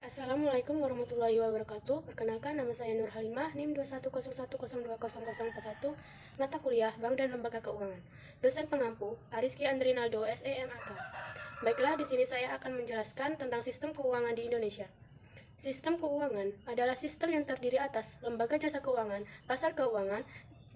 Assalamualaikum warahmatullahi wabarakatuh. Perkenalkan, nama saya Nur Halimah, NIM 2101020041, mata kuliah Bank dan Lembaga Keuangan. Dosen pengampu Ariski Andrinaldo, SEMAK. Baiklah, di sini saya akan menjelaskan tentang sistem keuangan di Indonesia. Sistem keuangan adalah sistem yang terdiri atas lembaga jasa keuangan, pasar keuangan,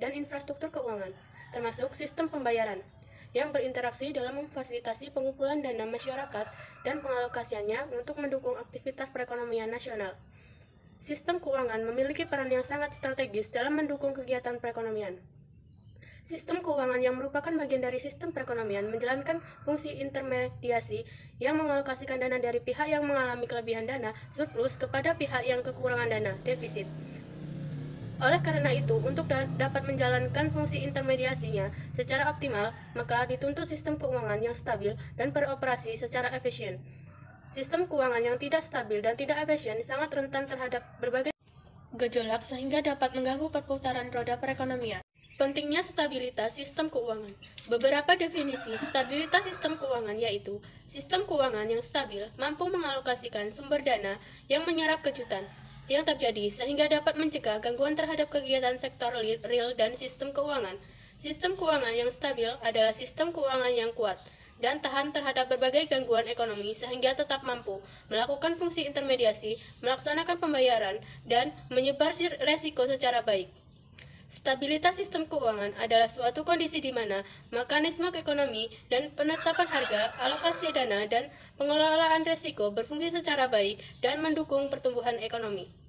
dan infrastruktur keuangan, termasuk sistem pembayaran, yang berinteraksi dalam memfasilitasi pengumpulan dana masyarakat dan pengalokasiannya untuk mendukung aktivitas perekonomian nasional. Sistem keuangan memiliki peran yang sangat strategis dalam mendukung kegiatan perekonomian. Sistem keuangan yang merupakan bagian dari sistem perekonomian menjalankan fungsi intermediasi yang mengalokasikan dana dari pihak yang mengalami kelebihan dana surplus kepada pihak yang kekurangan dana defisit. Oleh karena itu, untuk dapat menjalankan fungsi intermediasinya secara optimal, maka dituntut sistem keuangan yang stabil dan beroperasi secara efisien. Sistem keuangan yang tidak stabil dan tidak efisien sangat rentan terhadap berbagai gejolak sehingga dapat mengganggu perputaran roda perekonomian. Pentingnya stabilitas sistem keuangan. Beberapa definisi stabilitas sistem keuangan yaitu sistem keuangan yang stabil mampu mengalokasikan sumber dana yang menyerap kejutan yang terjadi sehingga dapat mencegah gangguan terhadap kegiatan sektor real dan sistem keuangan. Sistem keuangan yang stabil adalah sistem keuangan yang kuat dan tahan terhadap berbagai gangguan ekonomi sehingga tetap mampu melakukan fungsi intermediasi, melaksanakan pembayaran, dan menyebar resiko secara baik. Stabilitas sistem keuangan adalah suatu kondisi di mana mekanisme ekonomi dan penetapan harga, alokasi dana, dan pengelolaan risiko berfungsi secara baik dan mendukung pertumbuhan ekonomi.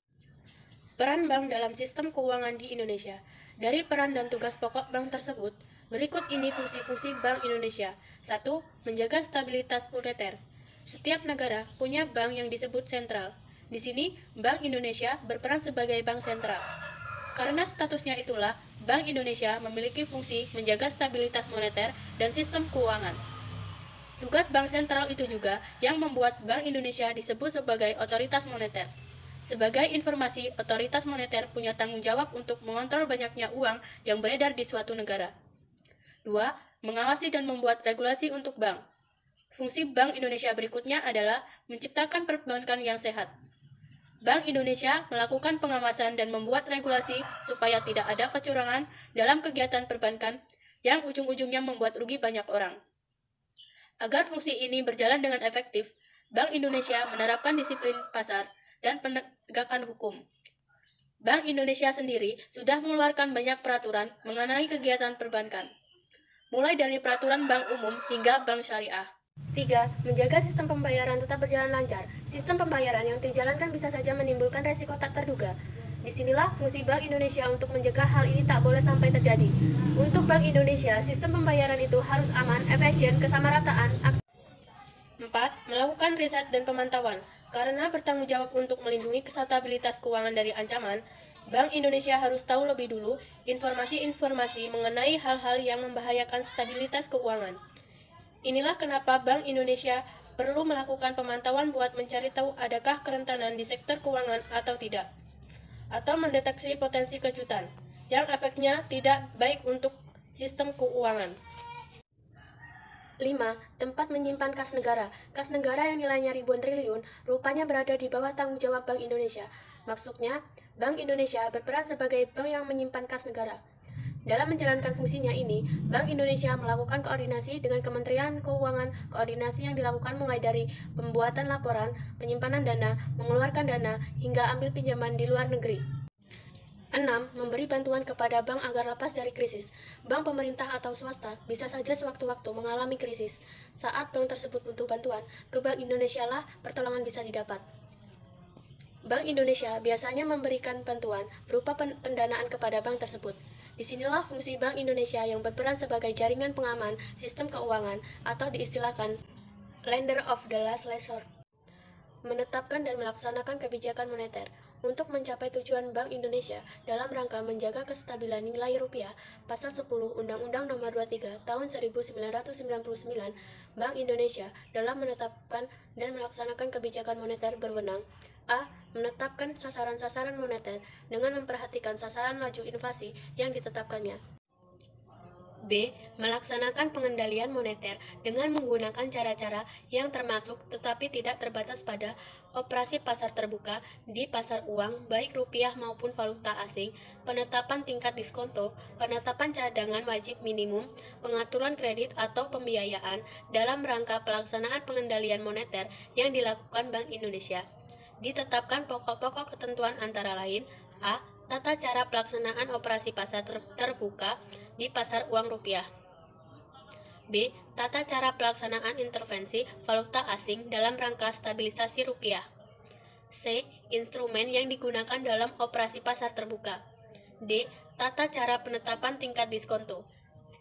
Peran bank dalam sistem keuangan di Indonesia. Dari peran dan tugas pokok bank tersebut, berikut ini fungsi-fungsi Bank Indonesia. 1. Menjaga stabilitas moneter. Setiap negara punya bank yang disebut sentral. Di sini, Bank Indonesia berperan sebagai bank sentral. Karena statusnya itulah, Bank Indonesia memiliki fungsi menjaga stabilitas moneter dan sistem keuangan. Tugas bank sentral itu juga yang membuat Bank Indonesia disebut sebagai otoritas moneter. Sebagai informasi, otoritas moneter punya tanggung jawab untuk mengontrol banyaknya uang yang beredar di suatu negara. 2. Mengawasi dan membuat regulasi untuk bank. Fungsi Bank Indonesia berikutnya adalah menciptakan perbankan yang sehat. Bank Indonesia melakukan pengawasan dan membuat regulasi supaya tidak ada kecurangan dalam kegiatan perbankan yang ujung-ujungnya membuat rugi banyak orang. Agar fungsi ini berjalan dengan efektif, Bank Indonesia menerapkan disiplin pasar dan penegakan hukum. Bank Indonesia sendiri sudah mengeluarkan banyak peraturan mengenai kegiatan perbankan, mulai dari peraturan bank umum hingga bank syariah. 3. Menjaga sistem pembayaran tetap berjalan lancar. Sistem pembayaran yang dijalankan bisa saja menimbulkan resiko tak terduga. Disinilah fungsi Bank Indonesia untuk mencegah hal ini tak boleh sampai terjadi. Untuk Bank Indonesia, sistem pembayaran itu harus aman, efisien, kesamarataan, 4. Melakukan riset dan pemantauan. Karena bertanggung jawab untuk melindungi stabilitas keuangan dari ancaman, Bank Indonesia harus tahu lebih dulu informasi-informasi mengenai hal-hal yang membahayakan stabilitas keuangan. Inilah kenapa Bank Indonesia perlu melakukan pemantauan buat mencari tahu adakah kerentanan di sektor keuangan atau tidak, atau mendeteksi potensi kejutan yang efeknya tidak baik untuk sistem keuangan. 5. Tempat menyimpan kas negara. Kas negara yang nilainya ribuan triliun rupanya berada di bawah tanggung jawab Bank Indonesia. Maksudnya, Bank Indonesia berperan sebagai bank yang menyimpan kas negara. Dalam menjalankan fungsinya ini, Bank Indonesia melakukan koordinasi dengan Kementerian Keuangan. Koordinasi yang dilakukan mulai dari pembuatan laporan, penyimpanan dana, mengeluarkan dana, hingga ambil pinjaman di luar negeri. 6. Memberi bantuan kepada bank agar lepas dari krisis. Bank pemerintah atau swasta bisa saja sewaktu-waktu mengalami krisis. Saat bank tersebut butuh bantuan, ke Bank Indonesia lah pertolongan bisa didapat. Bank Indonesia biasanya memberikan bantuan berupa pendanaan kepada bank tersebut. Disinilah fungsi Bank Indonesia yang berperan sebagai jaringan pengaman sistem keuangan atau diistilahkan lender of the last resort. Menetapkan dan melaksanakan kebijakan moneter. Untuk mencapai tujuan Bank Indonesia dalam rangka menjaga kestabilan nilai rupiah, Pasal 10 Undang-Undang Nomor 23 Tahun 1999, Bank Indonesia dalam menetapkan dan melaksanakan kebijakan moneter berwenang: A. Menetapkan sasaran-sasaran moneter dengan memperhatikan sasaran laju inflasi yang ditetapkannya. B. Melaksanakan pengendalian moneter dengan menggunakan cara-cara yang termasuk tetapi tidak terbatas pada operasi pasar terbuka di pasar uang baik rupiah maupun valuta asing, penetapan tingkat diskonto, penetapan cadangan wajib minimum, pengaturan kredit atau pembiayaan dalam rangka pelaksanaan pengendalian moneter yang dilakukan Bank Indonesia. Ditetapkan pokok-pokok ketentuan antara lain: A. Tata cara pelaksanaan operasi pasar terbuka di pasar uang rupiah. B. Tata cara pelaksanaan intervensi valuta asing dalam rangka stabilisasi rupiah. C. Instrumen yang digunakan dalam operasi pasar terbuka. D. Tata cara penetapan tingkat diskonto.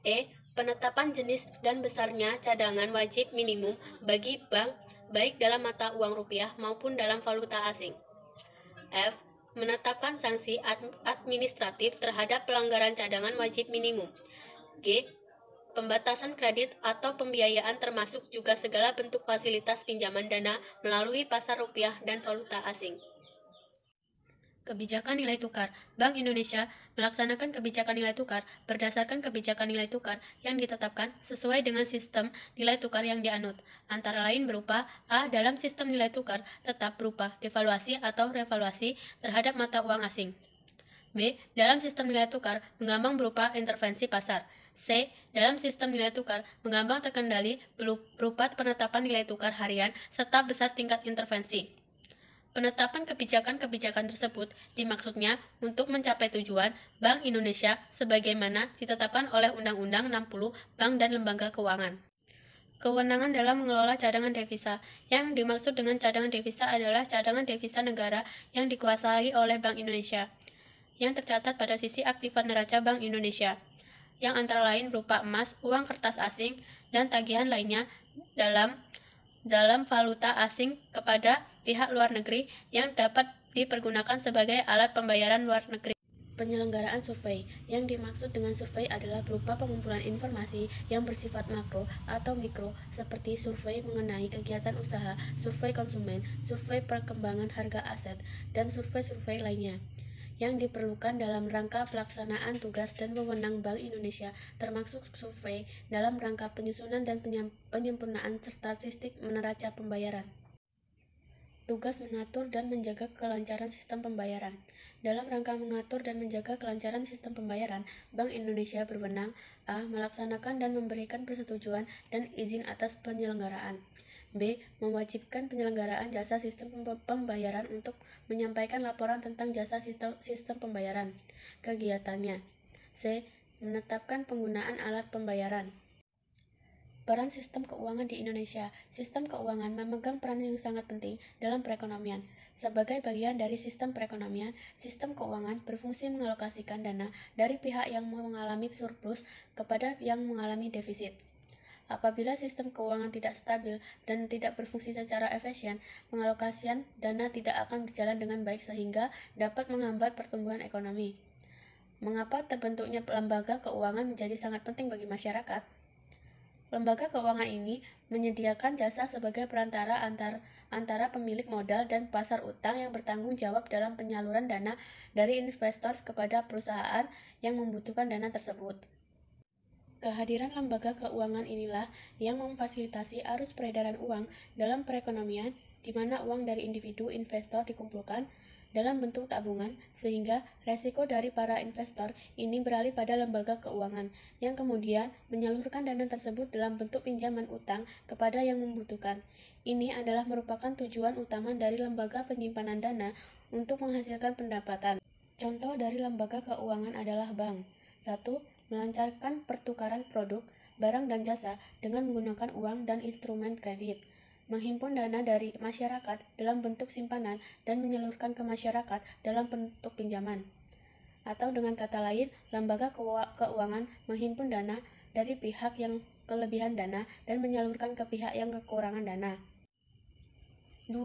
E. Penetapan jenis dan besarnya cadangan wajib minimum bagi bank baik dalam mata uang rupiah maupun dalam valuta asing. F. Menetapkan sanksi administratif terhadap pelanggaran cadangan wajib minimum. G. Pembatasan kredit atau pembiayaan termasuk juga segala bentuk fasilitas pinjaman dana melalui pasar rupiah dan valuta asing. Kebijakan nilai tukar. Bank Indonesia melaksanakan kebijakan nilai tukar berdasarkan kebijakan nilai tukar yang ditetapkan sesuai dengan sistem nilai tukar yang dianut, antara lain berupa: A. Dalam sistem nilai tukar tetap berupa devaluasi atau revaluasi terhadap mata uang asing. B. Dalam sistem nilai tukar mengambang berupa intervensi pasar. C. Dalam sistem nilai tukar mengambang terkendali berupa penetapan nilai tukar harian serta besar tingkat intervensi. Penetapan kebijakan-kebijakan tersebut dimaksudnya untuk mencapai tujuan Bank Indonesia sebagaimana ditetapkan oleh Undang-Undang 60 Bank dan Lembaga Keuangan. Kewenangan dalam mengelola cadangan devisa. Yang dimaksud dengan cadangan devisa adalah cadangan devisa negara yang dikuasai oleh Bank Indonesia, yang tercatat pada sisi aktiva neraca Bank Indonesia, yang antara lain berupa emas, uang kertas asing, dan tagihan lainnya dalam valuta asing kepada pihak luar negeri yang dapat dipergunakan sebagai alat pembayaran luar negeri. Penyelenggaraan survei. Yang dimaksud dengan survei adalah berupa pengumpulan informasi yang bersifat makro atau mikro, seperti survei mengenai kegiatan usaha, survei konsumen, survei perkembangan harga aset, dan survei-survei lainnya yang diperlukan dalam rangka pelaksanaan tugas dan wewenang Bank Indonesia, termasuk survei dalam rangka penyusunan dan penyempurnaan statistik neraca pembayaran. Tugas mengatur dan menjaga kelancaran sistem pembayaran. Dalam rangka mengatur dan menjaga kelancaran sistem pembayaran, Bank Indonesia berwenang: A. Melaksanakan dan memberikan persetujuan dan izin atas penyelenggaraan. B. Mewajibkan penyelenggaraan jasa sistem pembayaran untuk menyampaikan laporan tentang jasa sistem pembayaran, kegiatannya. C. Menetapkan penggunaan alat pembayaran. Peran sistem keuangan di Indonesia. Sistem keuangan memegang peran yang sangat penting dalam perekonomian. Sebagai bagian dari sistem perekonomian, sistem keuangan berfungsi mengalokasikan dana dari pihak yang mengalami surplus kepada yang mengalami defisit. Apabila sistem keuangan tidak stabil dan tidak berfungsi secara efisien, pengalokasian dana tidak akan berjalan dengan baik sehingga dapat menghambat pertumbuhan ekonomi. Mengapa terbentuknya lembaga keuangan menjadi sangat penting bagi masyarakat? Lembaga keuangan ini menyediakan jasa sebagai perantara antara pemilik modal dan pasar utang yang bertanggung jawab dalam penyaluran dana dari investor kepada perusahaan yang membutuhkan dana tersebut. Kehadiran lembaga keuangan inilah yang memfasilitasi arus peredaran uang dalam perekonomian, di mana uang dari individu investor dikumpulkan dalam bentuk tabungan, sehingga resiko dari para investor ini beralih pada lembaga keuangan, yang kemudian menyalurkan dana tersebut dalam bentuk pinjaman utang kepada yang membutuhkan. Ini adalah merupakan tujuan utama dari lembaga penyimpanan dana untuk menghasilkan pendapatan. Contoh dari lembaga keuangan adalah bank. 1. Melancarkan pertukaran produk, barang dan jasa dengan menggunakan uang dan instrumen kredit. Menghimpun dana dari masyarakat dalam bentuk simpanan dan menyalurkan ke masyarakat dalam bentuk pinjaman. Atau dengan kata lain, lembaga keuangan menghimpun dana dari pihak yang kelebihan dana dan menyalurkan ke pihak yang kekurangan dana. 2.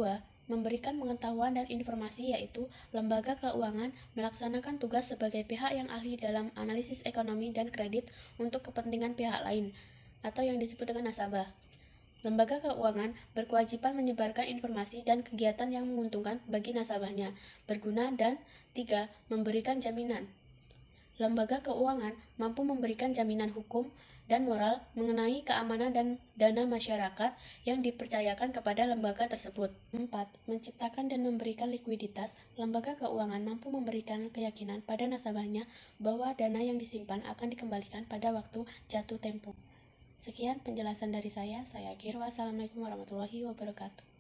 Memberikan pengetahuan dan informasi, yaitu lembaga keuangan melaksanakan tugas sebagai pihak yang ahli dalam analisis ekonomi dan kredit untuk kepentingan pihak lain, atau yang disebut dengan nasabah. Lembaga keuangan berkewajiban menyebarkan informasi dan kegiatan yang menguntungkan bagi nasabahnya, berguna, dan 3. Memberikan jaminan. Lembaga keuangan mampu memberikan jaminan hukum dan moral mengenai keamanan dan dana masyarakat yang dipercayakan kepada lembaga tersebut. 4. Menciptakan dan memberikan likuiditas. Lembaga keuangan mampu memberikan keyakinan pada nasabahnya bahwa dana yang disimpan akan dikembalikan pada waktu jatuh tempo. Sekian penjelasan dari saya. Saya Akhir. Wassalamualaikum warahmatullahi wabarakatuh.